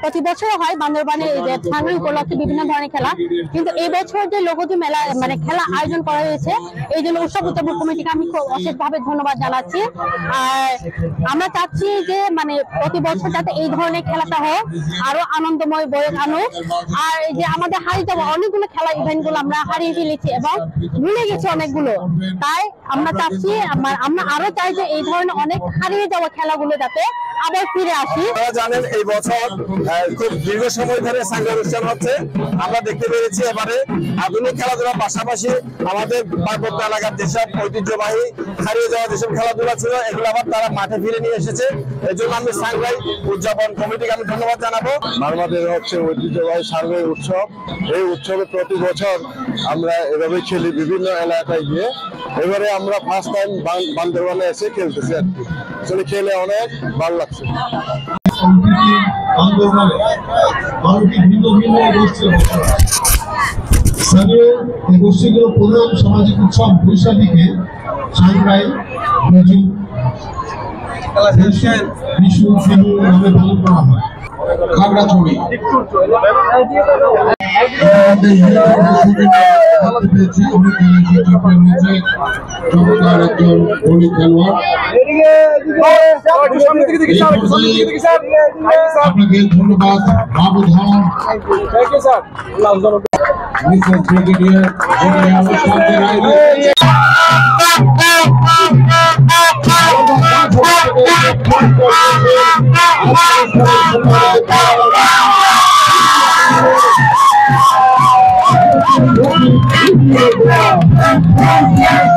প্রতি বছর হয় বান্দরবানে সাংবাদিক উপলক্ষে বিভিন্ন ধরনের খেলা, কিন্তু এই বছর যে লোকজি মেলা মানে খেলা আয়োজন করা হয়েছে এই জন্য উৎসব উদ্যাপন কমিটিকে আমি খুব অশেষভাবে ধন্যবাদ জানাচ্ছি। আর আমরা চাচ্ছি যে মানে প্রতি বছর যাতে এই ধরনের খেলাটা হোক, আরো আনন্দময় বয়ে আনুক। আর এই যে আমাদের হারিয়ে যাওয়া অনেকগুলো খেলা ইভেন্ট গুলো আমরা হারিয়ে ফেলেছি এবং ভুলে গেছি অনেকগুলো, তাই আমরা চাচ্ছি আমরা আরো চাই যে এই ধরনের অনেক হারিয়ে যাওয়া খেলাগুলো যাতে আবার ফিরে আসি। আপনারা জানেন এই বছর খুব দীর্ঘ সময় ধরে সাংঘা অনুষ্ঠান হচ্ছে। আমরা দেখতে পেরেছি এবারে আধুনিক খেলাধুলার পাশাপাশি আমাদের পার্বত্য এলাকার যেসব ঐতিহ্যবাহী হারিয়ে যাওয়া যেসব খেলাধুলা ছিল এগুলো আবার তারা মাঠে ফিরে নিয়ে এসেছে। এই জন্য আমি সাংঘাই উদযাপন কমিটিকে আমি ধন্যবাদ জানাবো। বাংলাদেশ হচ্ছে ঐতিহ্যবাহী সাংঘাই উৎসব। এই উৎসবে প্রতি বছর আমরা এভাবে খেলি বিভিন্ন এলাকায় গিয়ে। এবারে আমরা ফার্স্ট টাইম বান্দরবানে এসে খেলতেছি আর কি। আসলে খেলে অনেক ভালো লাগছে। গোষ্ঠীগুলো প্রধান সামাজিক উৎসব বৈশাখীকে সাংঘাই বিশু বিহু নামে পালন করা হয়। খাগড়াছড়ি চমৎকার একজন বলি খেলোয়াড়। আপনাকে ধন্যবাদ বাবু ধন মিসেস ব্রিগেডিয়ার Yeah.